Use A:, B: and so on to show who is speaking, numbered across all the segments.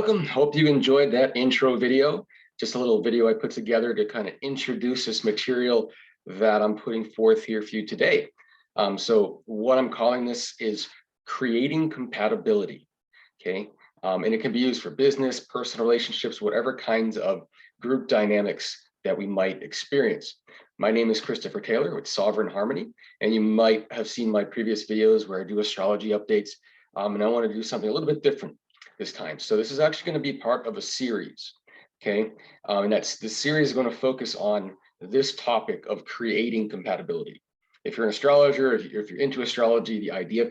A: welcome. Hope you enjoyed that intro video. Just a little video I put together to kind of introduce this material that I'm putting forth here for you today. So what I'm calling this is creating compatibility, okay? And it can be used for business, personal relationships, whatever kinds of group dynamics that we might experience. My name is Christopher Taylor with Sovereign Harmony, and you might have seen my previous videos where I do astrology updates, and I want to do something a little bit different this time. So this is actually going to be part of a series, okay? And the series is going to focus on this topic of creating compatibility. If you're an astrologer, if you're into astrology, the idea of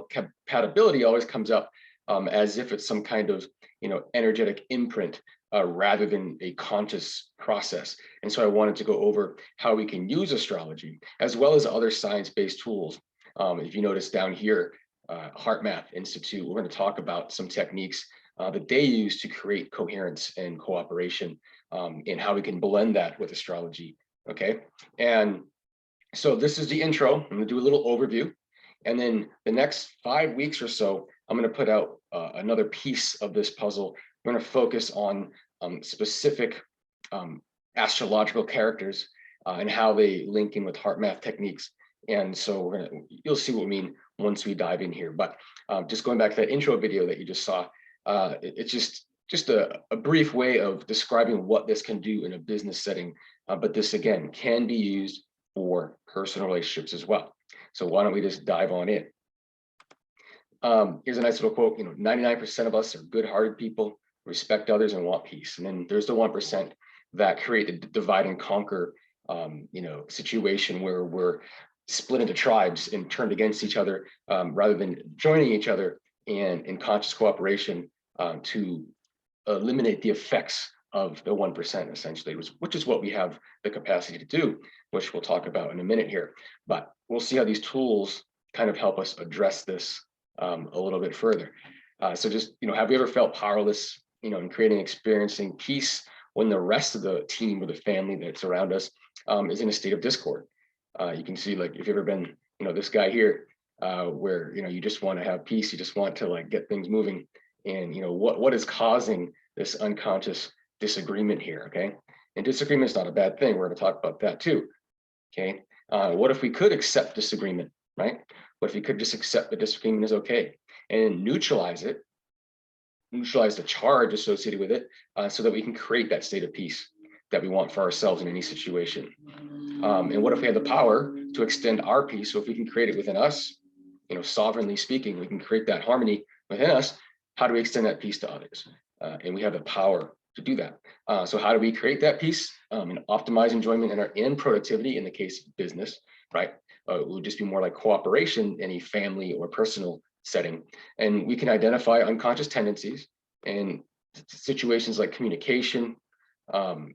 A: compatibility always comes up as if it's some kind of, energetic imprint rather than a conscious process. And so I wanted to go over how we can use astrology as well as other science-based tools. If you notice down here, HeartMath Institute, we're going to talk about some techniques that they use to create coherence and cooperation, and how we can blend that with astrology. Okay, and so this is the intro. I'm going to do a little overview, and then the next 5 weeks or so, I'm going to put out another piece of this puzzle. We're going to focus on specific astrological characters and how they link in with HeartMath techniques. And so you'll see what we mean once we dive in here. But just going back to that intro video that you just saw, it's just a brief way of describing what this can do in a business setting. But this, again, can be used for personal relationships as well. So why don't we just dive on in? Here's a nice little quote, 99% of us are good-hearted people, respect others, and want peace. And then there's the 1% that create the divide and conquer, situation where we're split into tribes and turned against each other, rather than joining each other and in conscious cooperation to eliminate the effects of the 1%, essentially, which is what we have the capacity to do, which we'll talk about in a minute here. But we'll see how these tools kind of help us address this a little bit further. So just, have we ever felt powerless, in creating, experiencing peace when the rest of the team or the family that's around us is in a state of discord? You can see, like, if you've ever been, this guy here, where, you just want to have peace, you just want to get things moving. And, what is causing this unconscious disagreement here, okay? And disagreement is not a bad thing. We're going to talk about that too, okay? What if we could accept disagreement, right? What if we could just accept that disagreement is okay and neutralize the charge associated with it, so that we can create that state of peace that we want for ourselves in any situation. And what if we had the power to extend our peace? So if we can create it within us, sovereignly speaking, we can create that harmony within us. How do we extend that peace to others? And we have the power to do that. So how do we create that peace and optimize enjoyment and productivity in the case of business, right? It would just be more like cooperation in a family or personal setting. And we can identify unconscious tendencies and situations like communication,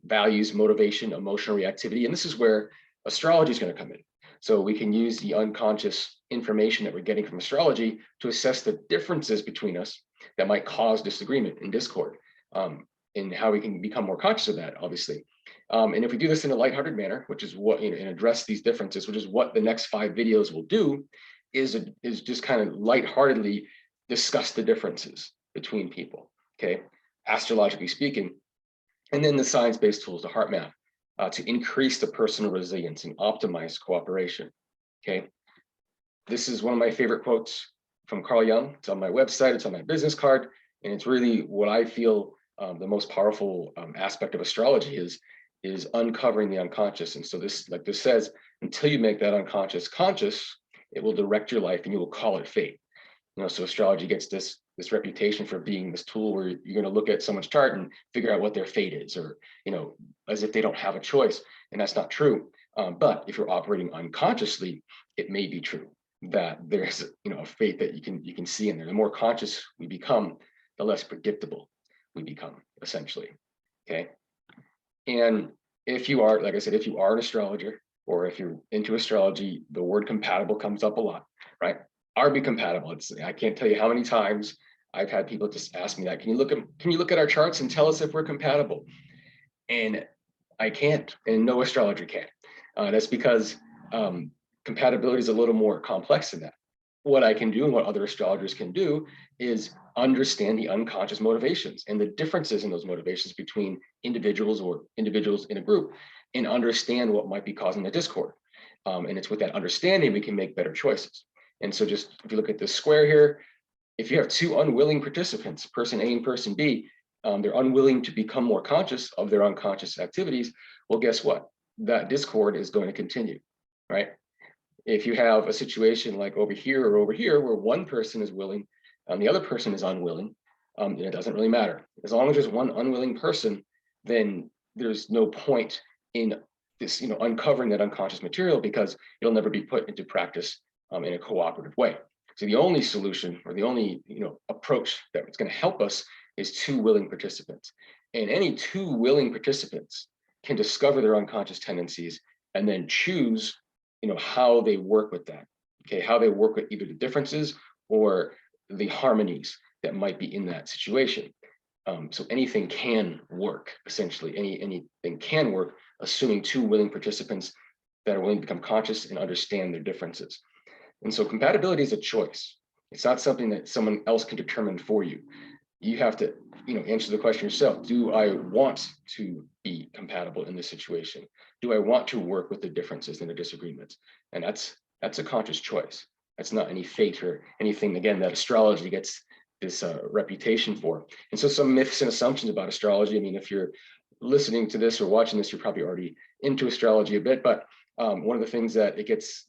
A: values, motivation, emotional reactivity. And this is where astrology is going to come in. So we can use the unconscious information that we're getting from astrology to assess the differences between us that might cause disagreement and discord, and how we can become more conscious of that, obviously. And if we do this in a lighthearted manner, which is what, and address these differences, which is what the next 5 videos will do, is just kind of lightheartedly discuss the differences between people, okay, astrologically speaking. And then the science-based tools, the HeartMath, to increase the personal resilience and optimize cooperation, okay? This is one of my favorite quotes from Carl Jung. It's on my website, it's on my business card, and it's really what I feel the most powerful aspect of astrology is uncovering the unconscious. And so this, like this says, until you make that unconscious conscious, it will direct your life and you will call it fate. So astrology gets this reputation for being this tool where you're going to look at someone's chart and figure out what their fate is, or, as if they don't have a choice. And that's not true. But if you're operating unconsciously, it may be true that there's, a fate that you can see in there. The more conscious we become, the less predictable we become, essentially. Okay. And if you are, like I said, if you are an astrologer, or if you're into astrology, the word compatible comes up a lot, right? Are we compatible? I can't tell you how many times I've had people just ask me that. Can you look at our charts and tell us if we're compatible? And I can't, and no astrologer can. That's because compatibility is a little more complex than that. What I can do and what other astrologers can do is understand the unconscious motivations and the differences in those motivations between individuals or individuals in a group, and understand what might be causing the discord. And it's with that understanding we can make better choices. And so just if you look at this square here, if you have two unwilling participants, person A and person B, they're unwilling to become more conscious of their unconscious activities, well, guess what? That discord is going to continue, right? If you have a situation like over here or over here where one person is willing and the other person is unwilling, it doesn't really matter. As long as there's one unwilling person, then there's no point in this, uncovering that unconscious material, because it'll never be put into practice in a cooperative way. So the only solution, or the only approach that's going to help us, is two willing participants. And any two willing participants can discover their unconscious tendencies and then choose how they work with that. Okay, how they work with either the differences or the harmonies that might be in that situation. So anything can work, essentially. Anything can work, assuming two willing participants that are willing to become conscious and understand their differences. And so compatibility is a choice. It's not something that someone else can determine for you. You have to, answer the question yourself. Do I want to be compatible in this situation? Do I want to work with the differences and the disagreements? And that's a conscious choice. That's not any fate or anything, again, that astrology gets this reputation for. And so some myths and assumptions about astrology. I mean, if you're listening to this or watching this, you're probably already into astrology a bit, but one of the things that it gets,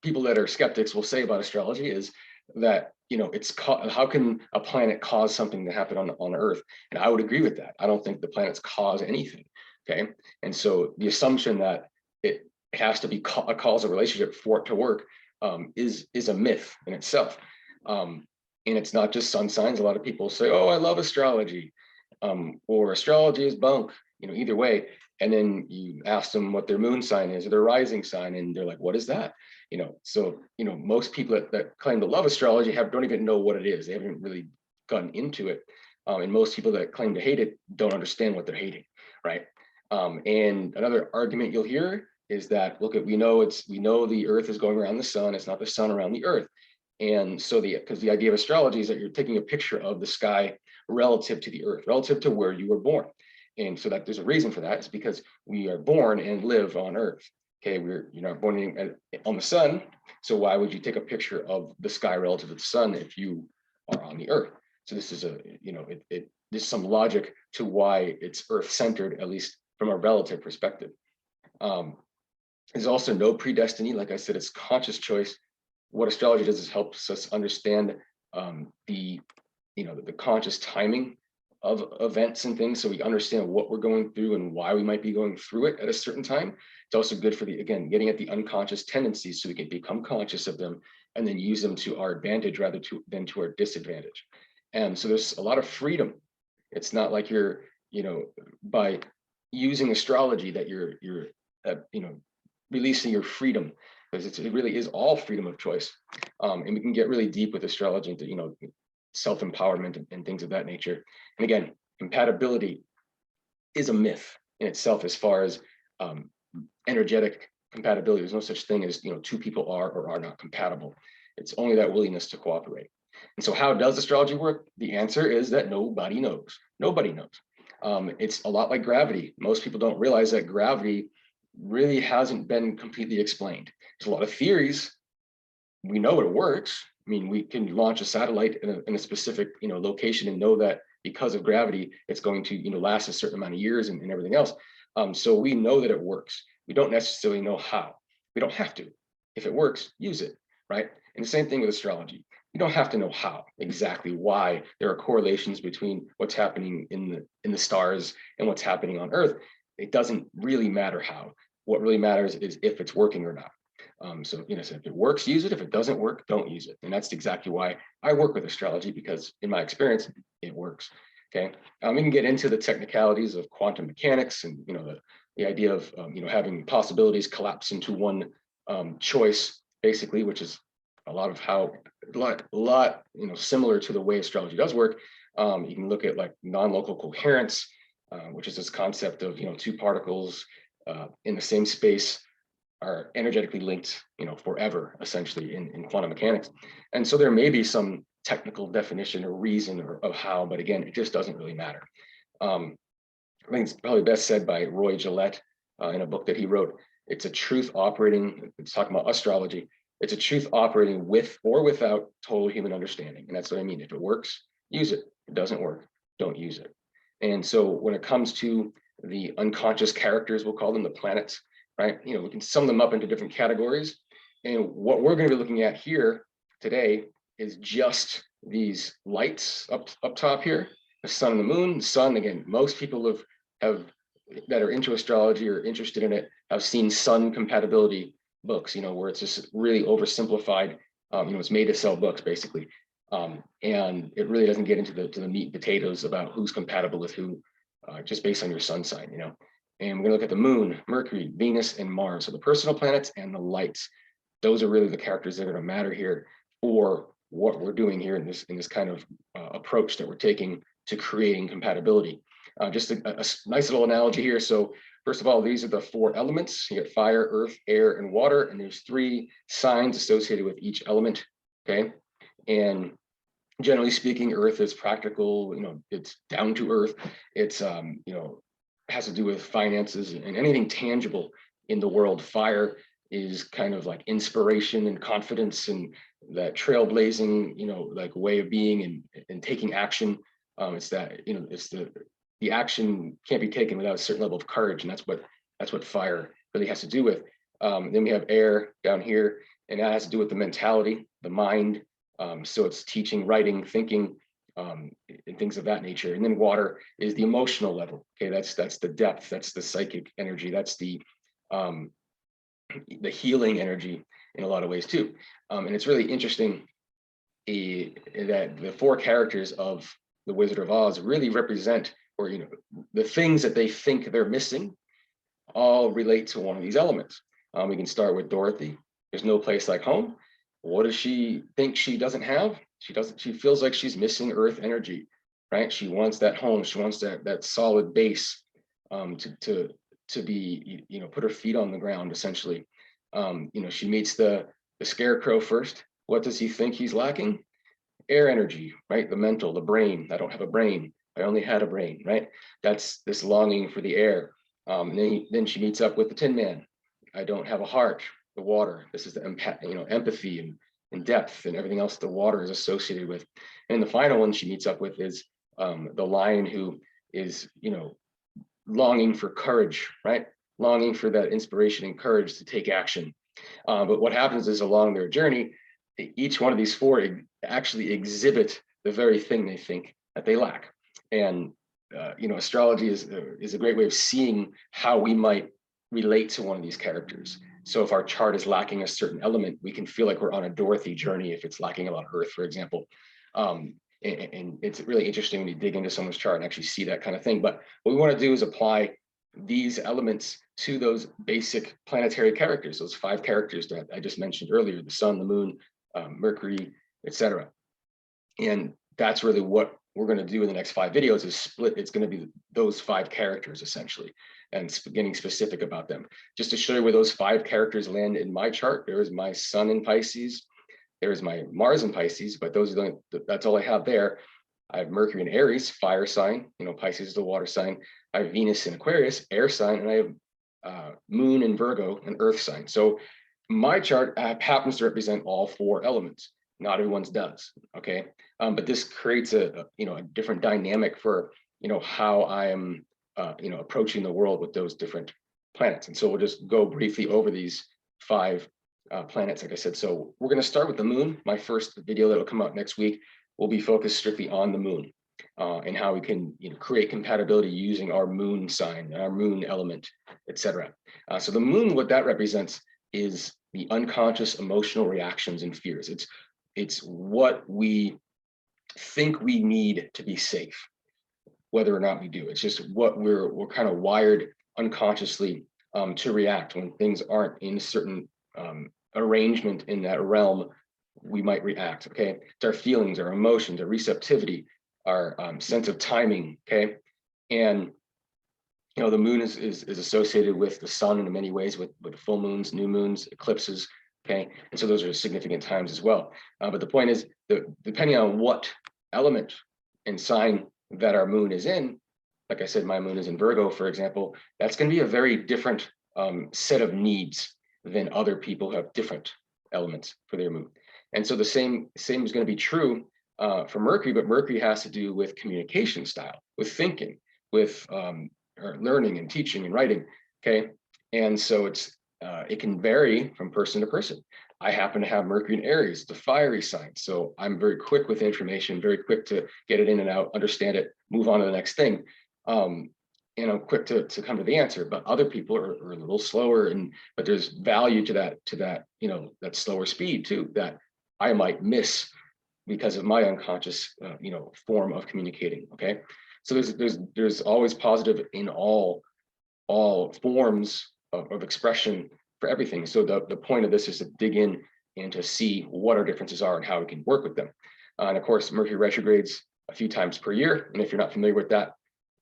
A: people that are skeptics will say about astrology is that, how can a planet cause something to happen on Earth? And I would agree with that. I don't think the planets cause anything. Okay. And so the assumption that it has to be a causal relationship for it to work is a myth in itself. And it's not just sun signs. A lot of people say, oh, I love astrology, or astrology is bunk, either way. And then you ask them what their moon sign is or their rising sign, and they're like, what is that? So most people that claim to love astrology don't even know what it is. They haven't really gotten into it. And most people that claim to hate it don't understand what they're hating, right? And another argument you'll hear is that, look, we know the Earth is going around the sun. It's not the sun around the Earth. And so because the idea of astrology is that you're taking a picture of the sky relative to the Earth, relative to where you were born. And so that there's a reason for that. It's because we are born and live on Earth. Okay, you're not born on the sun. So why would you take a picture of the sky relative to the sun if you are on the Earth? So this is there's some logic to why it's Earth centered, at least from a relative perspective. There's also no predestiny. Like I said, it's conscious choice. What astrology does is helps us understand the conscious timing of events and things, so we understand what we're going through and why we might be going through it at a certain time. It's also good for getting at the unconscious tendencies, so we can become conscious of them and then use them to our advantage rather than to our disadvantage. And so there's a lot of freedom. It's not like you're by using astrology that you're releasing your freedom, because it really is all freedom of choice. And we can get really deep with astrology into self-empowerment and things of that nature. And again, compatibility is a myth in itself as far as energetic compatibility. There's no such thing as two people are or are not compatible. It's only that willingness to cooperate. And so how does astrology work? The answer is that nobody knows. Nobody knows. It's a lot like gravity. Most people don't realize that gravity really hasn't been completely explained. There's a lot of theories. We know it works. I mean, we can launch a satellite in a specific location and know that because of gravity, it's going to last a certain amount of years and everything else. So we know that it works. We don't necessarily know how. We don't have to. If it works, use it, right? And the same thing with astrology. You don't have to know how, exactly why there are correlations between what's happening in the stars and what's happening on Earth. It doesn't really matter how. What really matters is if it's working or not. So if it works, use it. If it doesn't work, don't use it. And that's exactly why I work with astrology, because in my experience, it works. Okay. We can get into the technicalities of quantum mechanics and the idea of having possibilities collapse into one choice, basically, which is a lot similar to the way astrology does work. You can look at like non-local coherence, which is this concept of two particles in the same space are energetically linked, forever, essentially, in quantum mechanics. And so there may be some technical definition or reason of how, but again, it just doesn't really matter. I think it's probably best said by Roy Gillette in a book that he wrote. It's a truth operating, it's talking about astrology. It's a truth operating with or without total human understanding. And that's what I mean. If it works, use it. If it doesn't work, don't use it. And so when it comes to the unconscious characters, we'll call them the planets, right? You know, we can sum them up into different categories. And what we're going to be looking at here today is just these lights up top here, the sun and the moon. The sun, again, most people have that are into astrology or interested in it have seen sun compatibility books, you know, where it's just really oversimplified. You know, it's made to sell books basically. And it really doesn't get into the meat and potatoes about who's compatible with who, just based on your sun sign, you know. And we're gonna look at the moon, Mercury, Venus, and Mars. So the personal planets and the lights. Those are really the characters that are gonna matter here for what we're doing here in this kind of approach that we're taking to creating compatibility. Just a nice little analogy here. So first of all, these are the 4 elements. You get fire, earth, air, and water, and there's 3 signs associated with each element, okay? And generally speaking, earth is practical, you know, it's down to earth. It's, you know, has to do with finances and anything tangible in the world. Fire is kind of like inspiration and confidence and that trailblazing, you know, like way of being and taking action. It's that, you know, it's the action can't be taken without a certain level of courage, and that's what fire really has to do with. Then we have air down here, and that has to do with the mentality, the mind. So it's teaching, writing, thinking, and things of that nature. And then water is the emotional level. Okay, that's the depth, that's the psychic energy, that's the healing energy in a lot of ways too. And it's really interesting that the 4 characters of the Wizard of Oz really represent, or you know, the things that they think they're missing all relate to one of these elements. We can start with Dorothy. There's no place like home. What does she think she doesn't have? She feels like she's missing earth energy, right? She wants that home. She wants that solid base to be, you know, put her feet on the ground essentially. You know, she meets the scarecrow first. What does he think he's lacking? Air energy, right? The mental, the brain. I don't have a brain. I only had a brain, right? That's this longing for the air. Then she meets up with the Tin Man. I don't have a heart. The water. This is the you know, empathy and depth and everything else the water is associated with. And the final one she meets up with is the lion, who is, you know, longing for courage, right? Longing for that inspiration and courage to take action. But what happens is along their journey, each one of these 4 actually exhibit the very thing they think that they lack. And you know, astrology is a great way of seeing how we might relate to one of these characters. So if our chart is lacking a certain element, we can feel like we're on a Dorothy journey if it's lacking a lot of earth, for example. And it's really interesting when you dig into someone's chart and actually see that kind of thing. But what we want to do is apply these elements to those basic planetary characters, those 5 characters that I just mentioned earlier: the sun, the moon, Mercury, etc. And that's really what we're going to do in the next 5 videos, is split. It's going to be those 5 characters essentially, and getting specific about them. Just to show you where those 5 characters land in my chart, there is my sun in Pisces, there's my Mars in Pisces, but those are that's all I have there. I have Mercury in Aries, fire sign, you know, Pisces is the water sign. I have Venus in Aquarius, air sign, and I have Moon in Virgo, an earth sign. So my chart happens to represent all 4 elements. Not everyone's does, okay? But this creates a you know, a different dynamic for, you know, how I am you know, approaching the world with those different planets. And so we'll just go briefly over these 5 planets, like I said. So we're going to start with the moon. My first video that will come out next week will be focused strictly on the moon and how we can, you know, create compatibility using our moon sign, our moon element, etc. So the moon, what that represents is the unconscious emotional reactions and fears. It's what we think we need to be safe, whether or not we do. It's just what we're kind of wired unconsciously to react when things aren't in a certain arrangement in that realm. We might react. Okay, it's our feelings, our emotions, our receptivity, our sense of timing. Okay, and you know, the moon is associated with the sun in many ways, with full moons, new moons, eclipses, Okay, and so those are significant times as well. But the point is, depending on what element and sign that our moon is in, like I said, my moon is in Virgo, for example, that's going to be a very different set of needs than other people who have different elements for their moon. And so the same is going to be true for Mercury, but Mercury has to do with communication style, with thinking, with learning and teaching and writing. Okay, and so it can vary from person to person. I happen to have Mercury in Aries, the fiery sign. So I'm very quick with information, very quick to get it in and out, understand it, move on to the next thing. And I'm quick to come to the answer, but other people are a little slower, but there's value to that, that slower speed too, that I might miss because of my unconscious, form of communicating. Okay. So there's always positive in all forms of expression for everything. So the point of this is to dig in and to see what our differences are and how we can work with them. And of course, Mercury retrogrades a few times per year. And if you're not familiar with that,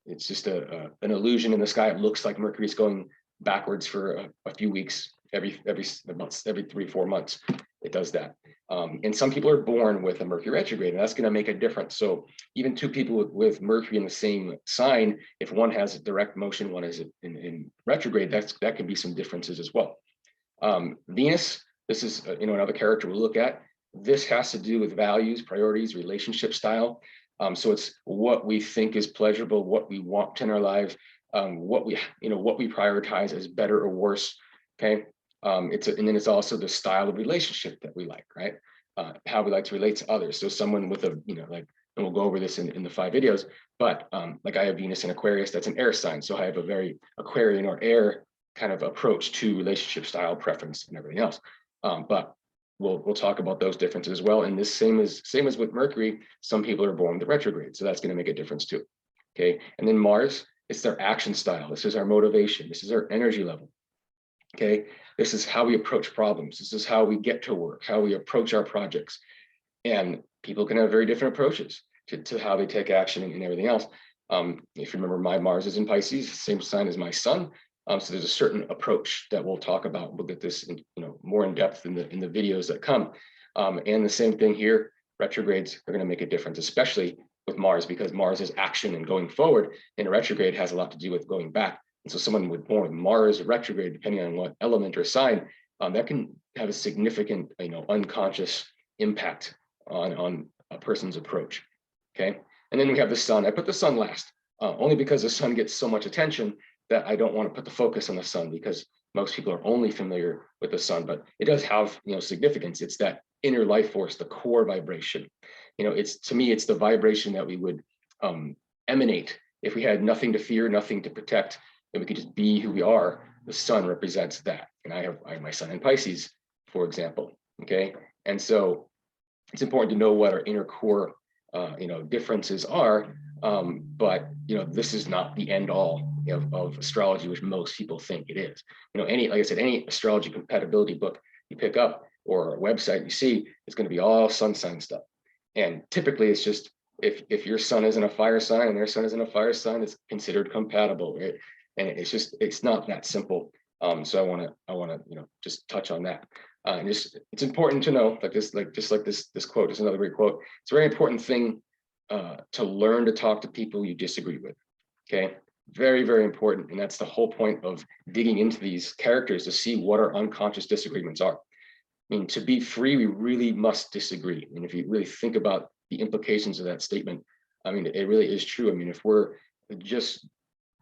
A: it's just an illusion in the sky. It looks like Mercury is going backwards for a few weeks, every 3-4 months. It does that. And some people are born with a Mercury retrograde, and that's going to make a difference. So even two people with Mercury in the same sign, if one has a direct motion, one is in retrograde, that can be some differences as well. Venus, this is another character we'll look at. This has to do with values, priorities, relationship style. So it's what we think is pleasurable, what we want in our lives, what we prioritize as better or worse. Okay. And then it's also the style of relationship that we like, right? How we like to relate to others. So someone with and we'll go over this in the 5 videos, but like I have Venus in Aquarius, that's an air sign. So I have a very Aquarian or air kind of approach to relationship style, preference, and everything else. But we'll talk about those differences as well. And this same as with Mercury, some people are born with retrograde, so that's going to make a difference too. Okay, and then Mars, it's their action style. This is our motivation. This is our energy level. Okay, this is how we approach problems. This is how we get to work, how we approach our projects. And people can have very different approaches to how they take action and everything else. If you remember, my Mars is in Pisces, same sign as my Sun. So there's a certain approach that we'll talk about. We'll get this more in depth in the videos that come. And the same thing here, retrogrades are going to make a difference, especially with Mars, because Mars is action and going forward, and a retrograde has a lot to do with going back. And so someone born with Mars retrograde, depending on what element or sign, that can have a significant unconscious impact on a person's approach. Okay, and then we have the Sun. I put the Sun last, only because the Sun gets so much attention that I don't want to put the focus on the Sun, because most people are only familiar with the Sun, but it does have significance. It's that inner life force, the core vibration. To me, it's the vibration that we would emanate if we had nothing to fear, nothing to protect, and we could just be who we are. The Sun represents that, and I have my Sun in Pisces, for example. Okay, and so it's important to know what our inner core differences are, but this is not the end all of astrology, which most people think it is. Like I said, any astrology compatibility book you pick up or a website you see, it's going to be all sun sign stuff. And typically it's just if your Sun isn't a fire sign and their Sun isn't a fire sign, it's considered compatible, right? And it's not that simple. So I want to just touch on that. And it's important to know that this quote is another great quote. It's a very important thing to learn to talk to people you disagree with. Okay, very, very important. And that's the whole point of digging into these characters, to see what our unconscious disagreements are. I mean, to be free, we really must disagree. And if you really think about the implications of that statement, I mean, it really is true. I mean, if we're just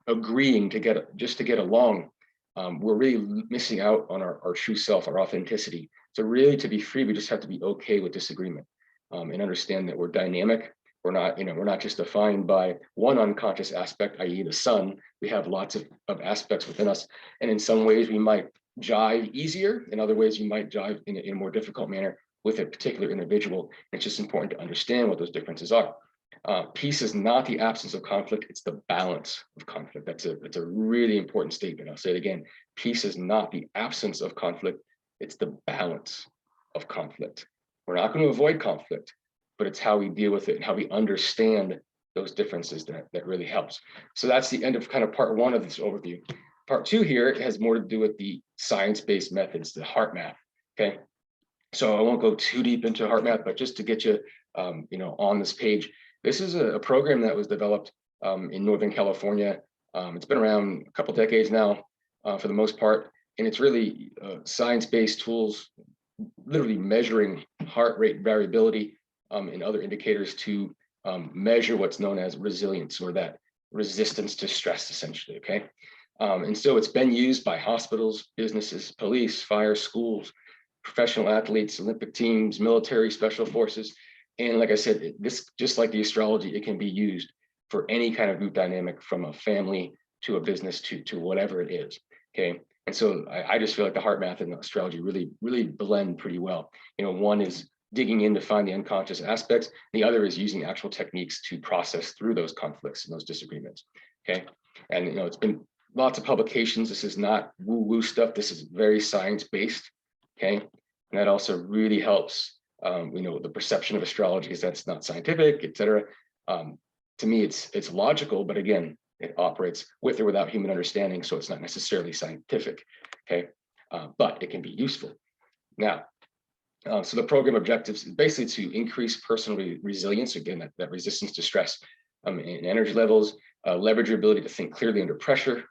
A: agreeing to get along, we're really missing out on our true self, our authenticity. So really, to be free, we just have to be okay with disagreement, and understand that we're dynamic. We're not just defined by one unconscious aspect, i.e. the Sun. We have lots of aspects within us. And in some ways we might jive easier. In other ways, you might jive in a more difficult manner with a particular individual. It's just important to understand what those differences are. Peace is not the absence of conflict, it's the balance of conflict. That's a really important statement. I'll say it again. Peace is not the absence of conflict, it's the balance of conflict. We're not going to avoid conflict, but it's how we deal with it and how we understand those differences that really helps. So that's the end of kind of part 1 of this overview. Part 2 here has more to do with the science-based methods, the HeartMath. Okay, So I won't go too deep into HeartMath, but just to get you, on this page, this is a program that was developed in Northern California. It's been around a couple decades now, for the most part, and it's really science-based tools, literally measuring heart rate variability and other indicators to measure what's known as resilience, or that resistance to stress, essentially. Okay, and so it's been used by hospitals, businesses, police, fire, schools, professional athletes, Olympic teams, military, special forces. And like I said, this, just like the astrology, it can be used for any kind of group dynamic, from a family to a business to whatever it is. Okay. And so I just feel like the heart math and the astrology really blend pretty well. One is digging in to find the unconscious aspects. The other is using actual techniques to process through those conflicts and those disagreements. Okay. And, it's been lots of publications. This is not woo-woo stuff. This is very science-based. Okay. And that also really helps, the perception of astrology is that's not scientific, et cetera. To me, it's logical, but again, it operates with or without human understanding, so it's not necessarily scientific. Okay, but it can be useful. Now, so the program objectives is basically to increase personal resilience, again, that resistance to stress, and energy levels, leverage your ability to think clearly under pressure,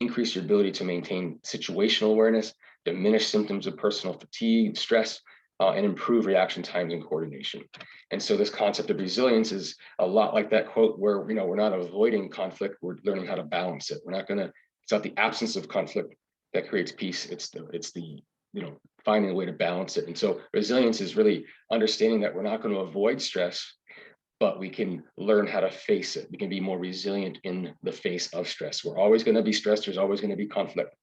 A: increase your ability to maintain situational awareness, diminish symptoms of personal fatigue, stress, and improve reaction times and coordination. And so this concept of resilience is a lot like that quote where, we're not avoiding conflict, we're learning how to balance it. It's not the absence of conflict that creates peace. It's the finding a way to balance it. And so resilience is really understanding that we're not going to avoid stress, but we can learn how to face it. We can be more resilient in the face of stress. We're always going to be stressed. There's always going to be conflict.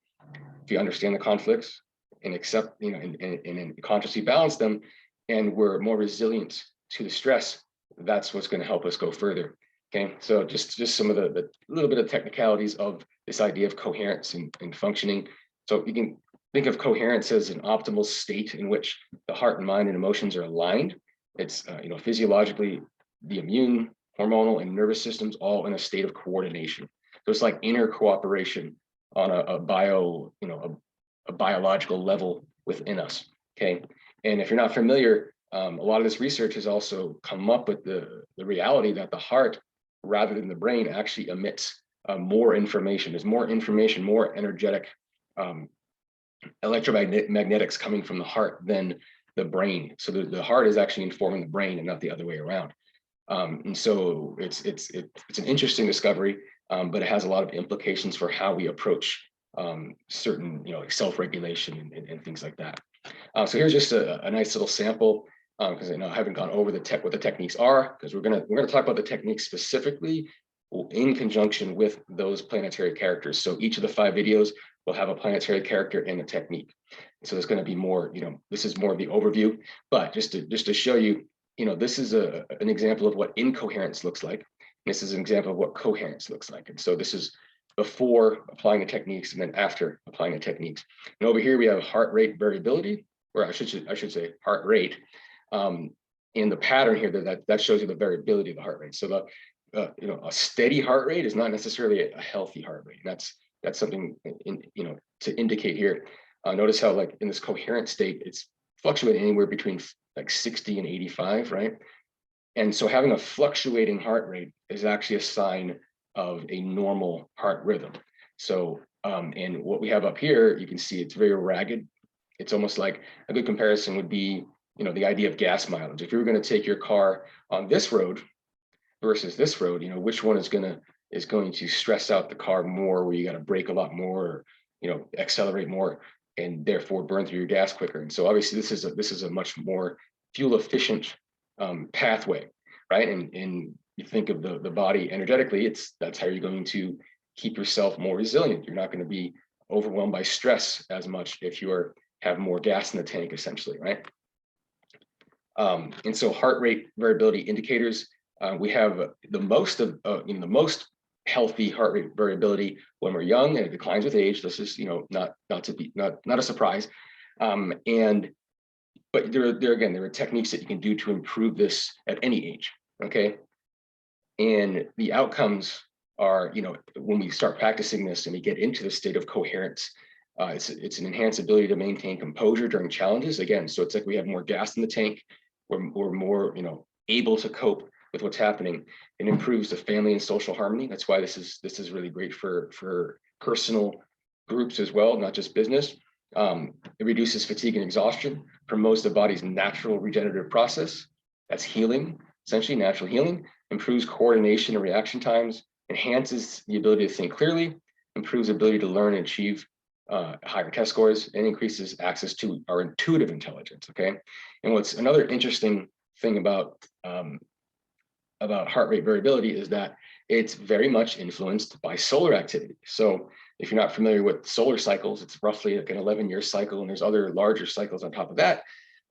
A: If you understand the conflicts and accept, and consciously balance them, and we're more resilient to the stress, that's what's going to help us go further. Okay, so just some of the little bit of technicalities of this idea of coherence and functioning. So you can think of coherence as an optimal state in which the heart and mind and emotions are aligned. It's physiologically, the immune, hormonal, and nervous systems all in a state of coordination. So it's like inner cooperation on a biological level within us. Okay, and if you're not familiar, a lot of this research has also come up with the reality that the heart, rather than the brain, actually emits more information. There's more information, more energetic electromagnetics coming from the heart than the brain. So the heart is actually informing the brain and not the other way around. And so it's an interesting discovery, but it has a lot of implications for how we approach certain, like self-regulation and things like that. So here's just a nice little sample, because I haven't gone over what the techniques are, because we're gonna talk about the techniques specifically in conjunction with those planetary characters. So each of the 5 videos will have a planetary character and a technique. So there's going to be more, this is more of the overview, but just to show you, this is an example of what incoherence looks like. This is an example of what coherence looks like. And so this is before applying the techniques and then after applying the techniques. And over here we have heart rate variability, or I should say heart rate. In the pattern here that shows you the variability of the heart rate. So a steady heart rate is not necessarily a healthy heart rate. That's something to indicate here. Notice how, like, in this coherent state, it's fluctuating anywhere between like 60 and 85, right? And so having a fluctuating heart rate is actually a sign of a normal heart rhythm. So, and what we have up here, you can see it's very ragged. It's almost like a good comparison would be, the idea of gas mileage. If you were going to take your car on this road versus this road, which one is going to stress out the car more, where you got to brake a lot more, or, accelerate more, and therefore burn through your gas quicker. And so obviously this is a much more fuel efficient pathway, right? And you think of the body energetically, that's how you're going to keep yourself more resilient. You're not going to be overwhelmed by stress as much if you have more gas in the tank, essentially, right? And so heart rate variability indicators, we have the most healthy heart rate variability when we're young, and it declines with age. This is not a surprise. But there are techniques that you can do to improve this at any age. Okay, and the outcomes are, when we start practicing this and we get into the state of coherence, It's an enhanced ability to maintain composure during challenges. Again, so it's like we have more gas in the tank. We're more, able to cope with what's happening. It improves the family and social harmony. That's why this is really great for personal groups as well, not just business. It reduces fatigue and exhaustion, promotes the body's natural regenerative process. That's healing, essentially natural healing, improves coordination and reaction times, enhances the ability to think clearly, improves the ability to learn and achieve higher test scores, and increases access to our intuitive intelligence. Okay, and what's another interesting thing about heart rate variability is that it's very much influenced by solar activity. So if you're not familiar with solar cycles, it's roughly like an 11-year cycle, and there's other larger cycles on top of that,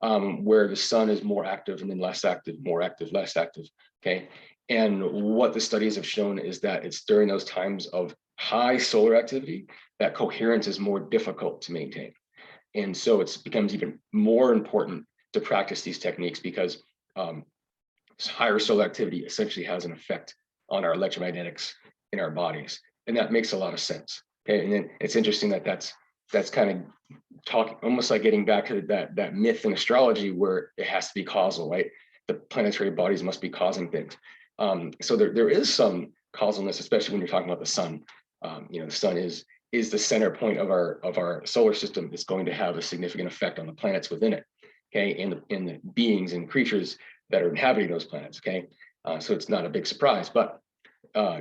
A: where the sun is more active and then less active, more active, less active. Okay, and what the studies have shown is that it's during those times of high solar activity that coherence is more difficult to maintain. And so it becomes even more important to practice these techniques because higher solar activity essentially has an effect on our electromagnetics in our bodies. And that makes a lot of sense. Okay, and then it's interesting that that's kind of talking almost like getting back to that myth in astrology where it has to be causal, right? The planetary bodies must be causing things. So there is some causalness, especially when you're talking about the sun. The sun is the center point of our solar system. It's going to have a significant effect on the planets within it. Okay, and the beings and creatures that are inhabiting those planets. Okay, so it's not a big surprise. But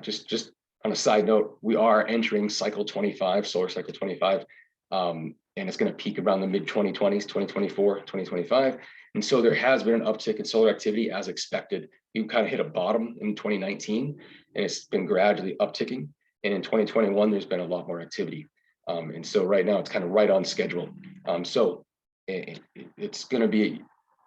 A: just on a side note, we are entering cycle 25, solar cycle 25, and it's going to peak around the mid 2020s, 2024, 2025. And so there has been an uptick in solar activity as expected. You kind of hit a bottom in 2019, and it's been gradually upticking. And in 2021, there's been a lot more activity. And so right now it's kind of right on schedule. So it's going to be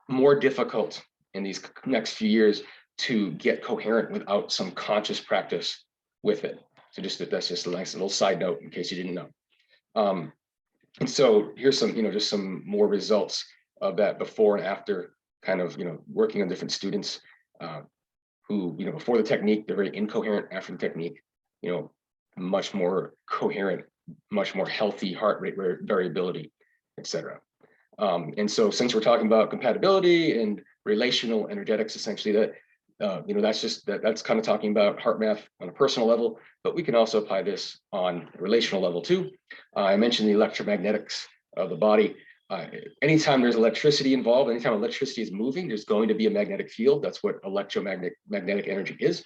A: more difficult in these next few years to get coherent without some conscious practice with it. So that's just a nice little side note in case you didn't know. And so here's some, just some more results of that before and after, kind of, working on different students who, before the technique, they're very incoherent. After the technique, much more coherent, much more healthy heart rate variability, etc. And so since we're talking about compatibility and relational energetics, essentially that's kind of talking about HeartMath on a personal level, but we can also apply this on a relational level too. I mentioned the electromagnetics of the body. Anytime there's electricity involved, anytime electricity is moving, there's going to be a magnetic field. That's what magnetic energy is.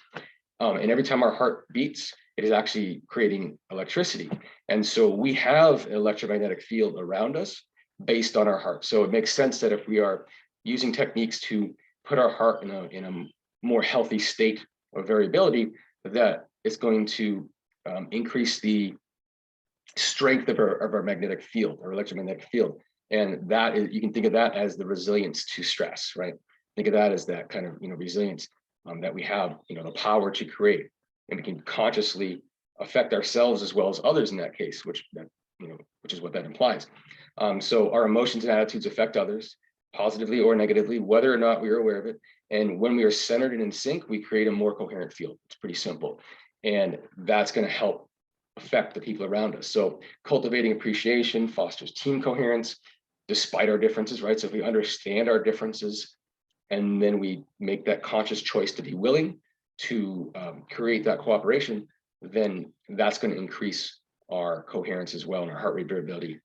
A: And every time our heart beats, it is actually creating electricity. And so we have an electromagnetic field around us based on our heart. So it makes sense that if we are using techniques to put our heart in a more healthy state of variability, that it's going to increase the strength of our magnetic field, our electromagnetic field. And that is, you can think of that as the resilience to stress, right? Think of that as that kind of, resilience that we have, the power to create, and we can consciously affect ourselves as well as others in that case, which is what that implies. So our emotions and attitudes affect others positively or negatively, whether or not we are aware of it. And when we are centered and in sync, we create a more coherent field. It's pretty simple. And that's going to help affect the people around us. So cultivating appreciation fosters team coherence despite our differences, right? So if we understand our differences and then we make that conscious choice to be willing to create that cooperation, then that's going to increase our coherence as well and our heart rate variability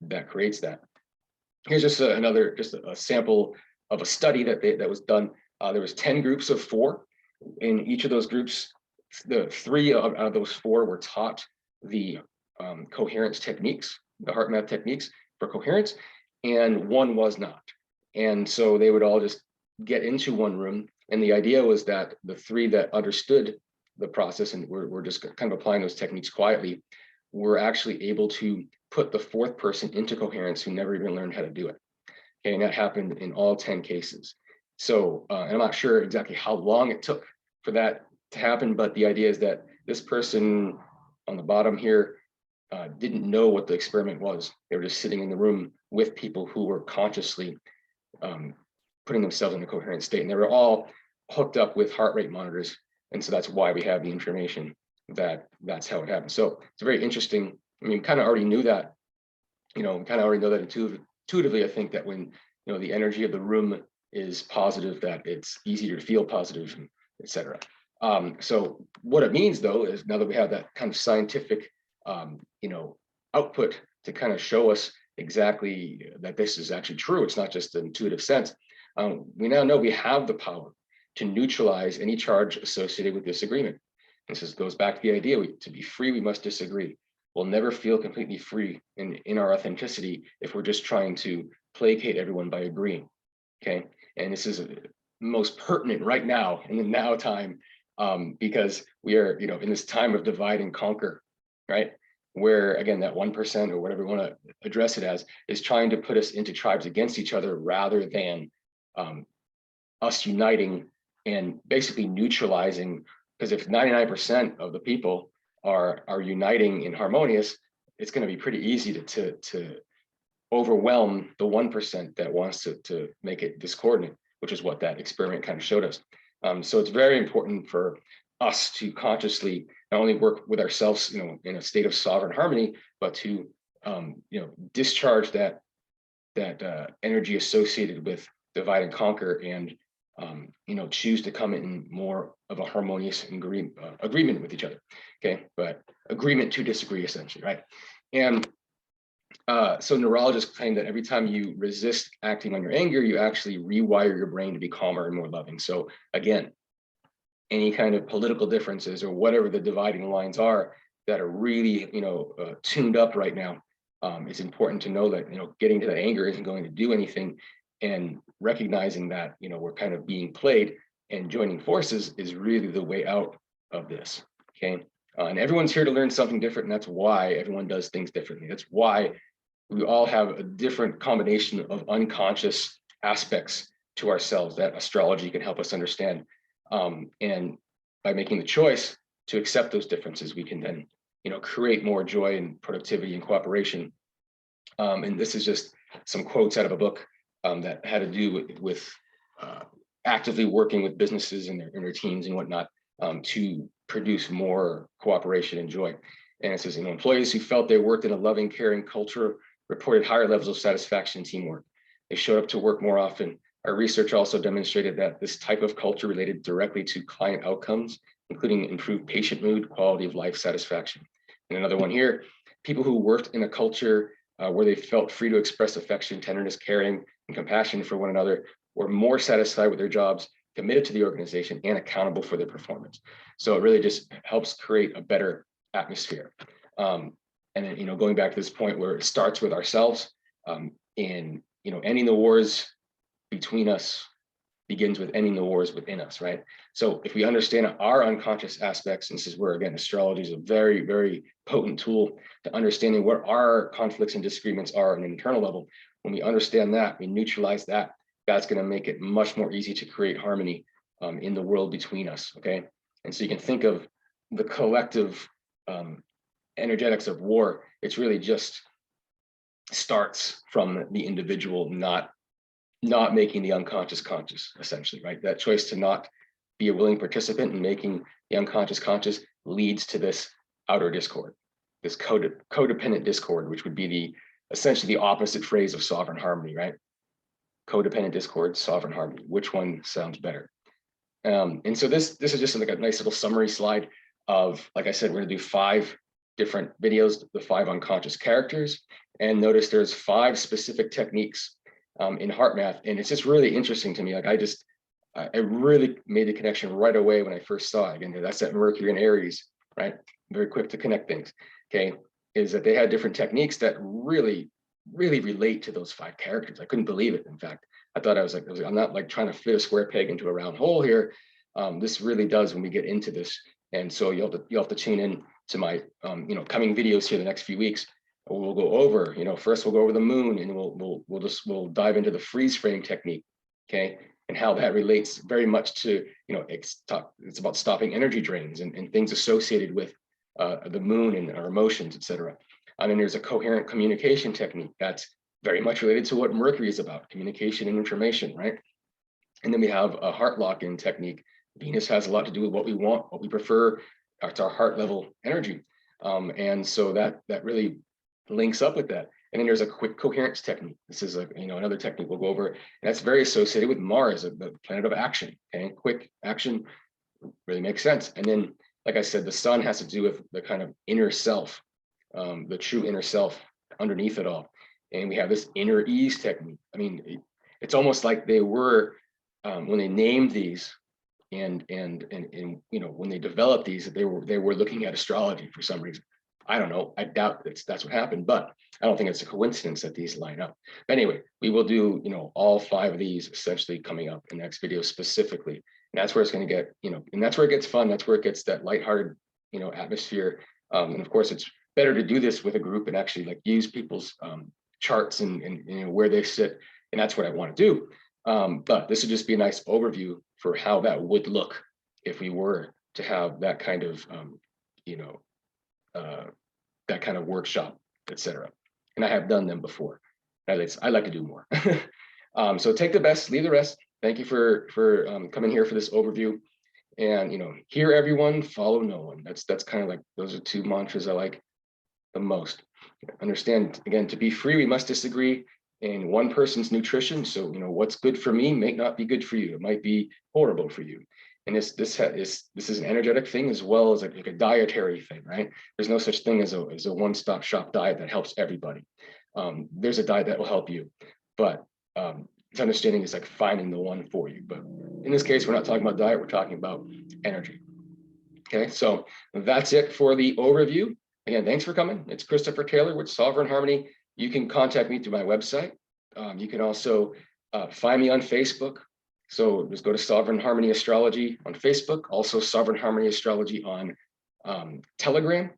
A: that creates that. Here's just a sample of a study that was done. There was 10 groups of 4. In each of those groups, the 3 out of those 4 were taught the coherence techniques, the HeartMath techniques for coherence, and 1 was not. And so they would all just get into one room. And the idea was that the 3 that understood the process and were just kind of applying those techniques quietly were actually able to put the 4th person into coherence who never even learned how to do it. Okay, and that happened in all 10 cases. So I'm not sure exactly how long it took for that to happen, but the idea is that this person on the bottom here didn't know what the experiment was. They were just sitting in the room with people who were consciously putting themselves in a coherent state, and they were all hooked up with heart rate monitors. And so that's why we have the information that that's how it happened. So it's a very interesting I mean, kind of already knew that, kind of already know that intuitively. I think that when, the energy of the room is positive, that it's easier to feel positive, etc. So what it means, though, is now that we have that kind of scientific, output to kind of show us exactly that this is actually true, it's not just an intuitive sense. We now know we have the power to neutralize any charge associated with disagreement. This goes back to the idea, to be free, we must disagree. We'll never feel completely free in our authenticity if we're just trying to placate everyone by agreeing, okay? And this is most pertinent right now, in the now time, because we are, in this time of divide and conquer, right? Where, again, that 1%, or whatever we want to address it as, is trying to put us into tribes against each other, rather than us uniting and basically neutralizing. Because if 99% of the people are uniting in harmonious, it's going to be pretty easy to overwhelm the 1% that wants to make it discordant, which is what that experiment kind of showed us. So it's very important for us to consciously not only work with ourselves, in a state of sovereign harmony, but to discharge that energy associated with divide and conquer, and choose to come in more of a harmonious agreement with each other. Okay, but agreement to disagree, essentially, right? And so neurologists claim that every time you resist acting on your anger, you actually rewire your brain to be calmer and more loving. So again, any kind of political differences, or whatever the dividing lines are that are really, tuned up right now, it's important to know that, getting to that anger isn't going to do anything, and recognizing that, we're kind of being played, and joining forces is really the way out of this. Okay. And everyone's here to learn something different, and that's why everyone does things differently. That's why we all have a different combination of unconscious aspects to ourselves that astrology can help us understand. And by making the choice to accept those differences, we can then, create more joy and productivity and cooperation. And this is just some quotes out of a book that had to do with actively working with businesses and their teams and whatnot, to produce more cooperation and joy. And it says, employees who felt they worked in a loving, caring culture reported higher levels of satisfaction and teamwork. They showed up to work more often. Our research also demonstrated that this type of culture related directly to client outcomes, including improved patient mood, quality of life, satisfaction. And another one here, people who worked in a culture where they felt free to express affection, tenderness, caring, and compassion for one another were more satisfied with their jobs, committed to the organization, and accountable for their performance. So it really just helps create a better atmosphere. And then, going back to this point where it starts with ourselves, and, ending the wars between us begins with ending the wars within us, right? So if we understand our unconscious aspects, and this is where, again, astrology is a very, very potent tool to understanding what our conflicts and disagreements are on an internal level. When we understand that, we neutralize that, that's going to make it much more easy to create harmony in the world between us, okay? And so you can think of the collective energetics of war. It's really just starts from the individual not making the unconscious conscious, essentially, right? That choice to not be a willing participant in making the unconscious conscious leads to this outer discord, this codependent discord, which would be essentially the opposite phrase of sovereign harmony, right? Codependent discord, sovereign harmony. Which one sounds better? And so this is just like a nice little summary slide of, like I said, we're gonna do 5 different videos, the 5 unconscious characters, and notice there's 5 specific techniques in HeartMath, and it's just really interesting to me. Like I really made the connection right away when I first saw it. Again, that's that Mercury and Aries, right? Very quick to connect things. Okay, is that they had different techniques that really relate to those 5 characters. I couldn't believe it. In fact, I thought I was like, I'm not like trying to fit a square peg into a round hole here. This really does when we get into this. And so you'll have to tune in to my coming videos here the next few weeks. We'll go over, first we'll go over the moon, and we'll dive into the freeze frame technique, okay, and how that relates very much to, it's about stopping energy drains and things associated with the moon and our emotions, etc. And then there's a coherent communication technique that's very much related to what Mercury is about, communication and information, right? And then we have a heart lock-in technique. Venus has a lot to do with what we want, what we prefer. It's our heart level energy. And so that really links up with that. And then there's a quick coherence technique. This is another technique we'll go over, and that's very associated with Mars, the planet of action. Okay, quick action really makes sense. And then, like I said, the sun has to do with the kind of inner self, the true inner self underneath it all. And we have this inner ease technique. I mean, it's almost like they were when they named these, and when they developed these, they were looking at astrology for some reason. I don't know. I doubt that's what happened, but I don't think it's a coincidence that these line up. But anyway, we will do all 5 of these essentially coming up in the next video specifically. And that's where it's going to get and that's where it gets fun. That's where it gets that lighthearted atmosphere. And of course, it's better to do this with a group and actually like use people's charts and where they sit. And that's what I want to do. But this would just be a nice overview for how that would look if we were to have that kind of that kind of workshop, etc. And I have done them before. I like to do more. So take the best, leave the rest. Thank you for coming here for this overview. And hear everyone, follow no one. That's kind of like, those are 2 mantras I like the most. Understand, again, to be free, we must disagree in one person's nutrition. So what's good for me may not be good for you. It might be horrible for you. And this is an energetic thing as well as like a dietary thing, right? There's no such thing as a one-stop shop diet that helps everybody. There's a diet that will help you, but it's understanding is like finding the one for you. But in this case, we're not talking about diet, we're talking about energy. Okay, so that's it for the overview. Again, thanks for coming. It's Christopher Taylor with Sovereign Harmony. You can contact me through my website. You can also find me on Facebook. So just go to Sovereign Harmony Astrology on Facebook, also Sovereign Harmony Astrology on Telegram.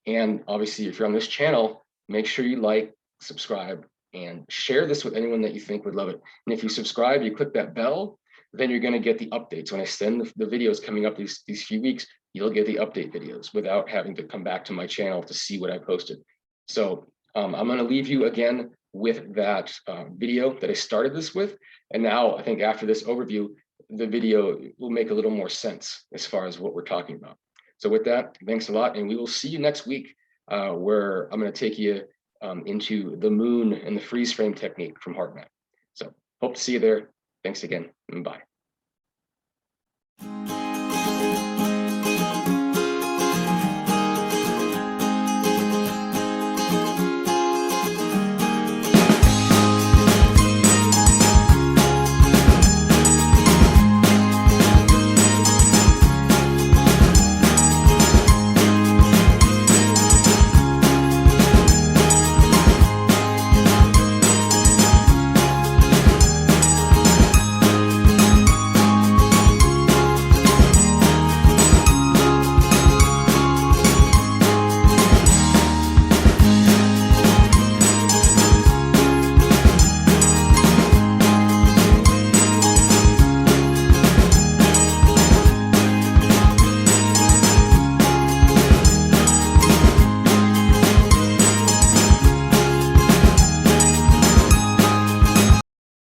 A: And obviously, if you're on this channel, make sure you like, subscribe, and share this with anyone that you think would love it. And if you subscribe, you click that bell, then you're going to get the updates. When I send the videos coming up these few weeks, you'll get the update videos without having to come back to my channel to see what I posted. So I'm going to leave you again with that video that I started this with. And now I think after this overview, the video will make a little more sense as far as what we're talking about. So with that, thanks a lot. And we will see you next week where I'm going to take you into the moon and the freeze frame technique from HeartMath. So hope to see you there. Thanks again, and bye.